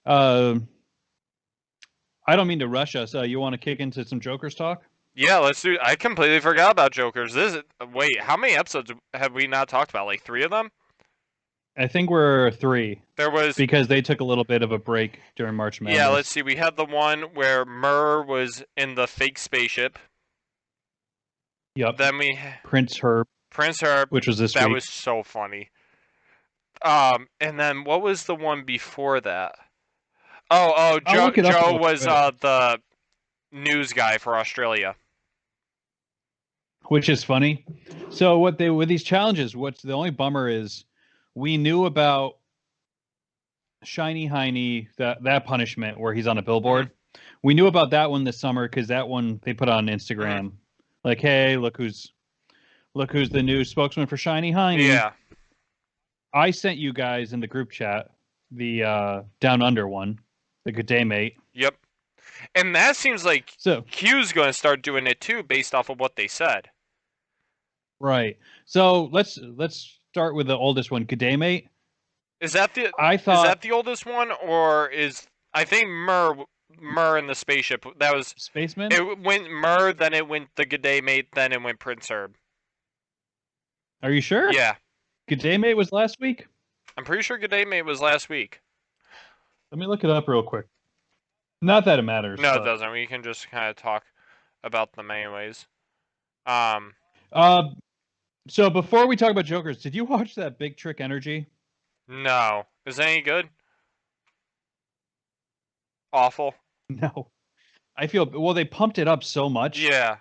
Uh, I don't mean to rush us. You want to kick into some Jokers talk? Yeah, let's do. I completely forgot about Jokers. Wait, how many episodes have we not talked about? Like 3 of them? I think we're 3 There was. because they took a little bit of a break during March Yeah, let's Madness. see. We had the one where Murr was in the fake spaceship. Yep. Then we Prince Herb, Prince Herb. which was this That week. was so funny. And then what was the one before that? Oh, I'll Joe. look it up Joe real was quick. the news guy for Australia. Which is funny. So what they with these challenges, what's the only bummer is we knew about Shiny Heiny, that punishment where he's on a billboard. We knew about that one this summer because that one they put on Instagram. Like, hey, look who's the new spokesman for Shiny Heiny. Yeah. I sent you guys in the group chat the Down Under one, the Good Day Mate. Yep. And that seems like So Q's going to start doing it too, based off of what they said. right. So let's start with the oldest one, Good Day Mate. Is that the oldest one, or is I think Murr in the spaceship? That was Spaceman. It went Murr, then it went the Good Day Mate, then it went Prince Herb. Are you sure? Yeah, Good Day Mate was last week. I'm pretty sure Good Day Mate was last week. Let me look it up real quick. Not that it matters. No, but... it doesn't. We can just kind of talk about them anyways. So before we talk about Jokers, did you watch that Big Trick Energy? No. Is that any good? Awful. No. I feel well. They pumped it up so much. Yeah.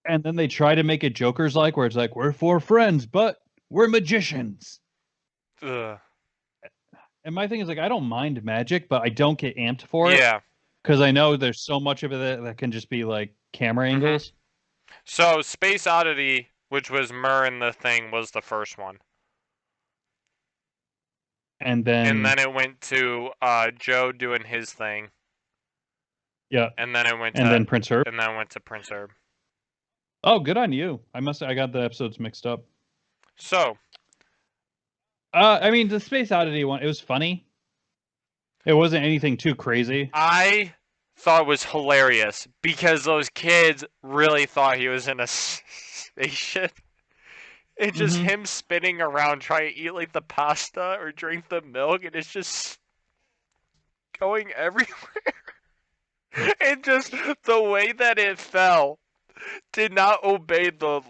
And then they try to make it Jokers like, where it's like we're 4 friends, but we're magicians. Ugh. And my thing is like I don't mind magic, but I don't get amped for it. Yeah. Because I know there's so much of it that can just be like camera angles. So Space Oddity, which was Murr in the thing, was the first one. And then it went to Joe doing his thing. Yeah. And then it went to then Prince Herb. And then went to Prince Herb. Oh, good on you. I got the episodes mixed up. So I mean the Space Oddity one, it was funny. It wasn't anything too crazy. I thought it was hilarious because those kids really thought he was in a spaceship. It's just him spinning around trying to eat like the pasta or drink the milk, and it's just going everywhere. And just the way that it fell did not obey the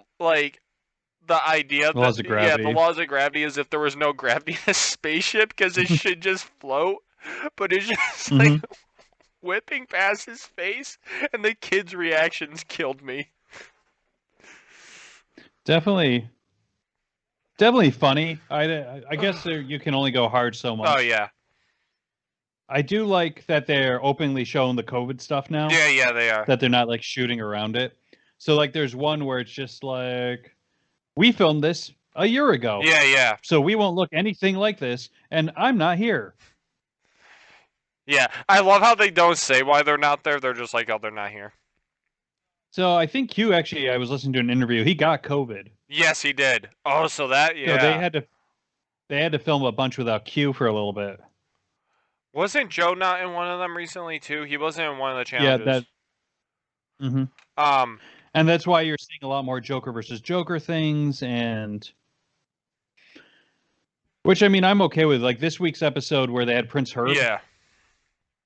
idea the laws of gravity. Yeah, the laws of gravity, as if there was no gravity in a spaceship, because it should just float. But it's just like whipping past his face, and the kids' reactions killed me. Definitely funny. I guess you can only go hard so much. Oh yeah. I do like that they're openly showing the COVID stuff now. Yeah, they are. That they're not like shooting around it. So like there's one where it's just like we filmed this a year ago. Yeah. So we won't look anything like this, and I'm not here. Yeah, I love how they don't say why they're not there. They're just like, oh, they're not here. So I think Q actually, I was listening to an interview. He got COVID. Yes, he did. Oh, so that, yeah. So they had to film a bunch without Q for a little bit. Wasn't Joe not in one of them recently too? He wasn't in one of the challenges. Yeah, that. And that's why you're seeing a lot more Joker versus Joker things, and which I mean I'm okay with. Like this week's episode where they had Prince Herb. Yeah.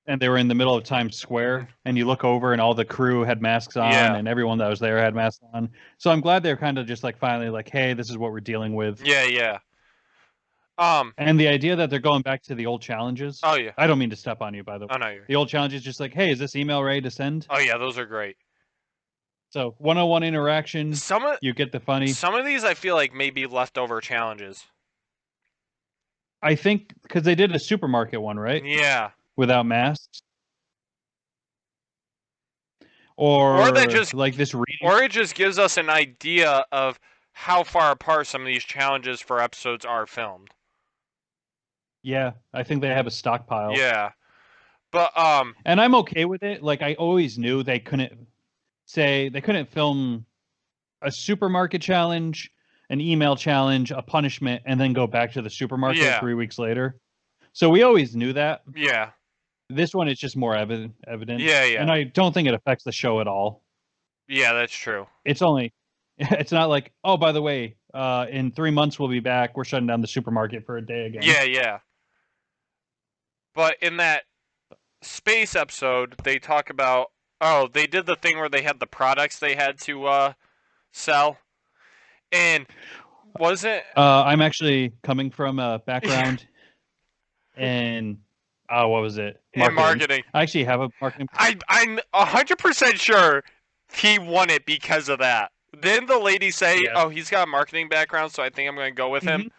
And they were in the middle of Times Square, and you look over, and all the crew had masks on, and everyone that was there had masks on. So I'm glad they're kind of just like finally like, hey, this is what we're dealing with. Yeah. And the idea that they're going back to the old challenges. Oh yeah. I don't mean to step on you, by the way. Oh no. The old challenges, just like, hey, is this email ready to send? Oh yeah, those are great. So 1-on-1 interaction. You get the funny. Some of these I feel like may be leftover challenges. I think because they did a supermarket one, right? Yeah. Without masks. Or that just like this reading. Or it just gives us an idea of how far apart some of these challenges for episodes are filmed. Yeah, I think they have a stockpile. Yeah. But and I'm okay with it. Like I always knew they couldn't film a supermarket challenge, an email challenge, a punishment, and then go back to the supermarket 3 weeks later. So we always knew that. Yeah. This one is just more evident. Yeah, yeah. And I don't think it affects the show at all. Yeah, that's true. It's not like, oh, by the way, in 3 months we'll be back. We're shutting down the supermarket for a day again. Yeah, yeah. But in that space episode, they talk about, oh, they did the thing where they had the products they had to sell. And wasn't I'm actually coming from a background in, what was it? in marketing. I actually have a marketing. I'm 100% sure he won it because of that. Didn't the lady say, Yes. oh, he's got a marketing background, so I think I'm going to go with him?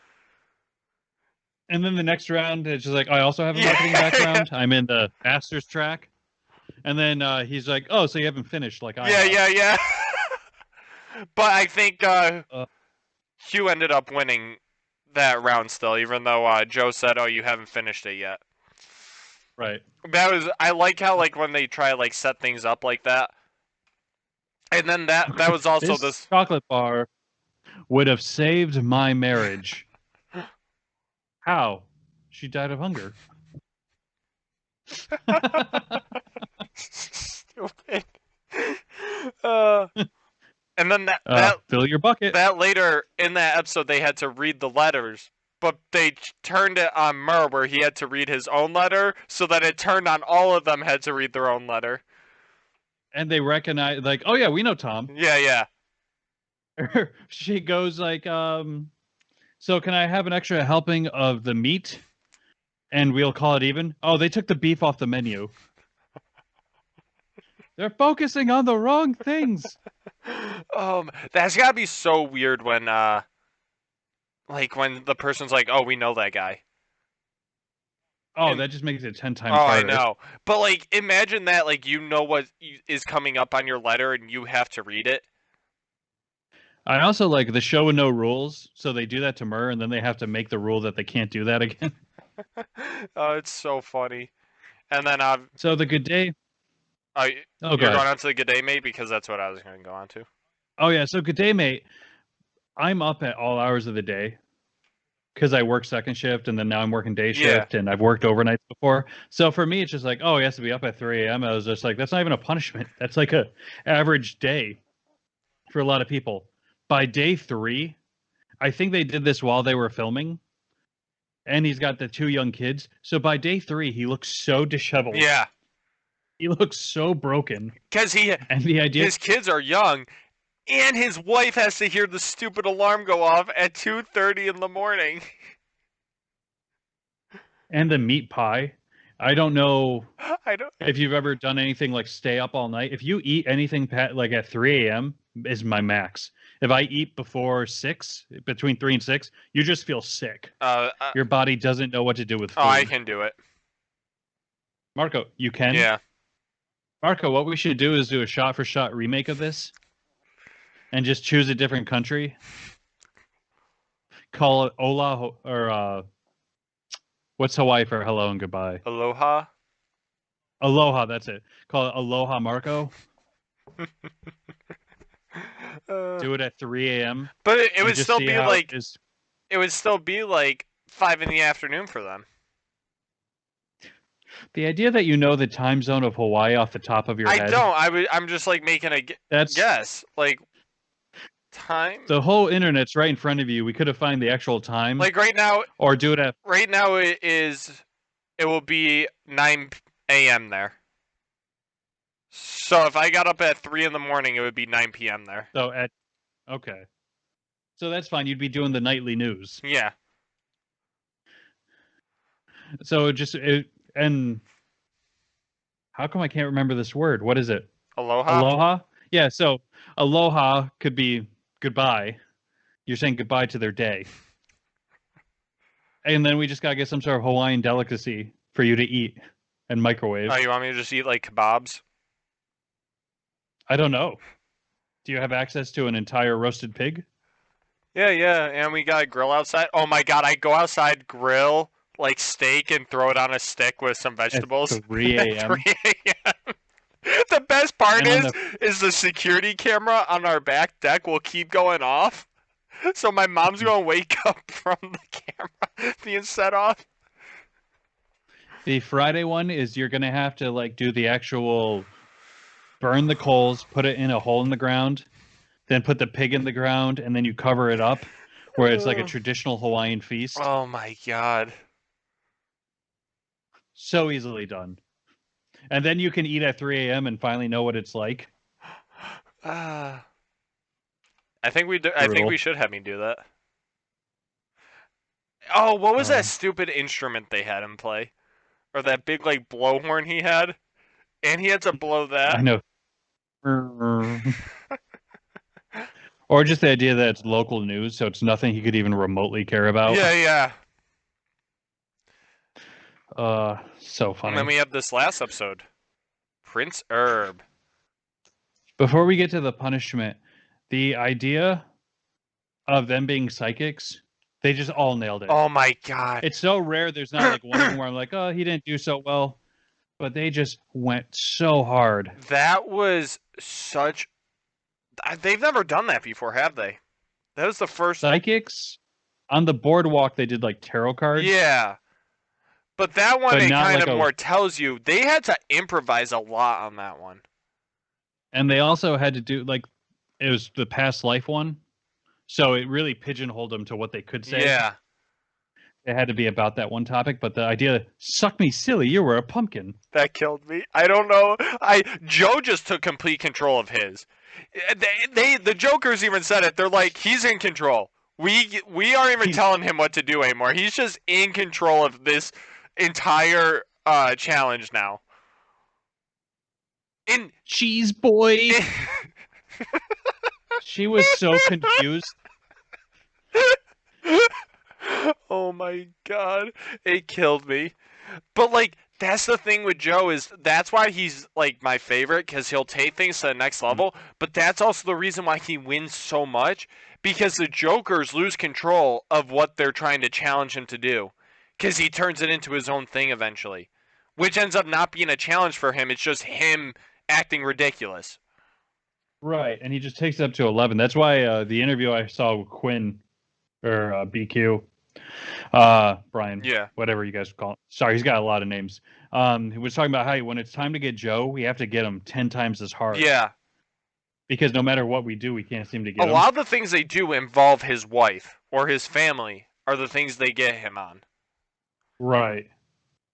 And then the next round, it's just like, I also have a Yeah. marketing background. I'm in the master's track. And then he's like, oh, so you haven't finished like I have. Yeah. But I think Hugh ended up winning that round still, even though Joe said, oh, you haven't finished it yet. Right. I like how like when they try like set things up like that. And then that was also this chocolate bar would have saved my marriage. How? She died of hunger. Stupid. And then fill your bucket. That later in that episode they had to read the letters, but they turned it on Murr where he had to read his own letter, so that it turned on all of them had to read their own letter. And they recognize, like, oh yeah, we know Tom. Yeah. She goes like, so can I have an extra helping of the meat? And we'll call it even. Oh, they took the beef off the menu. They're focusing on the wrong things. That's gotta be so weird when like when the person's like, oh, we know that guy. Oh, that just makes it 10 times I harder. know. But like, imagine that, like, you know what is coming up on your letter and you have to read it. I also like the show with no rules, so they do that to Murr, and then they have to make the rule that they can't do that again. Oh, it's so funny. And then so the good day. You're going on to the good day, mate, because that's what I was going to go on to. Oh yeah, so good day, mate. I'm up at all hours of the day because I work second shift, and then now I'm working day shift, and I've worked overnights before. So for me, it's just like, oh, he has to be up at 3 a.m. I was just like, that's not even a punishment. That's like a average day for a lot of people. By day 3, I think they did this while they were filming, and he's got the 2 young kids. So by day 3, he looks so disheveled. Yeah. He looks so broken. Because his kids are young, and his wife has to hear the stupid alarm go off at 2:30 in the morning. And the meat pie. I don't know if you've ever done anything like stay up all night. If you eat anything like at 3 a.m. is my max. If I eat before 6, between 3 and 6, you just feel sick. Your body doesn't know what to do with food. Oh, I can do it. Marco, you can? Yeah. Marco, what we should do is do a shot-for-shot remake of this and just choose a different country. Call it Ola, or what's Hawaii for hello and goodbye? Aloha? Aloha, that's it. Call it Aloha Marco. Do it at 3 a.m. But it would still be like it would still be like 5 in the afternoon for them. The idea that you know the time zone of Hawaii off the top of your head. I don't. I'm just like making a guess. Like time. The whole internet's right in front of you. We could have found the actual time. Like right now. Or do it at. Right now it will be 9 a.m. there. So if I got up at 3 in the morning, it would be 9 p.m. there. Okay. So that's fine. You'd be doing the nightly news. Yeah. So and how come I can't remember this word? What is it? Aloha? Aloha? Yeah, so aloha could be goodbye. You're saying goodbye to their day. And then we just got to get some sort of Hawaiian delicacy for you to eat and microwave. Oh, you want me to just eat like kebabs? I don't know. Do you have access to an entire roasted pig? Yeah, and we got a grill outside. Oh my god, I go outside, grill like steak, and throw it on a stick with some vegetables. At 3 a.m. 3 a.m. The best part is the security camera on our back deck will keep going off. So my mom's going to wake up from the camera being set off. The Friday one is you're gonna have to like do the actual burn the coals, put it in a hole in the ground, then put the pig in the ground, and then you cover it up, where it's like a traditional Hawaiian feast. Oh my god. So easily done. And then you can eat at 3 a.m. and finally know what it's like. I think we do. I think we should have me do that. Oh, what was that stupid instrument they had him play? Or that big like blowhorn he had? And he had to blow that? I know. Or just the idea that it's local news, so it's nothing he could even remotely care about. Yeah. So funny. And then we have this last episode. Prince Herb. Before we get to the punishment, the idea of them being psychics, they just all nailed it. Oh my god. It's so rare there's not like one of them where I'm like, oh, he didn't do so well. But they just went so hard. That was such... They've never done that before, have they? That was the first... Psychics? On the boardwalk, they did like tarot cards. Yeah. But that one, But it not kind like of more tells you. They had to improvise a lot on that one. And they also had to do, like, it was the past life one. So it really pigeonholed them to what they could say. Yeah. It had to be about that one topic. But the idea, suck me silly, you were a pumpkin. That killed me. I don't know. Joe just took complete control of his. The Jokers even said it. They're like, he's in control. We aren't even telling him what to do anymore. He's just in control of this entire challenge now. In Cheese boy. She was so confused. Oh my god, it killed me. But like, that's the thing with Joe, is that's why he's like my favorite, because he'll take things to the next level. But that's also the reason why he wins so much, because the Jokers lose control of what they're trying to challenge him to do, because he turns it into his own thing eventually, which ends up not being a challenge for him. It's just him acting ridiculous. Right, and he just takes it up to 11. That's why the interview I saw with Quinn, or BQ, Brian, Yeah, whatever you guys call him. Sorry, he's got a lot of names. He was talking about how when it's time to get Joe, we have to get him 10 times as hard. yeah. Because no matter what we do, we can't seem to get him. A lot of the things they do involve his wife or his family are the things they get him on. Right.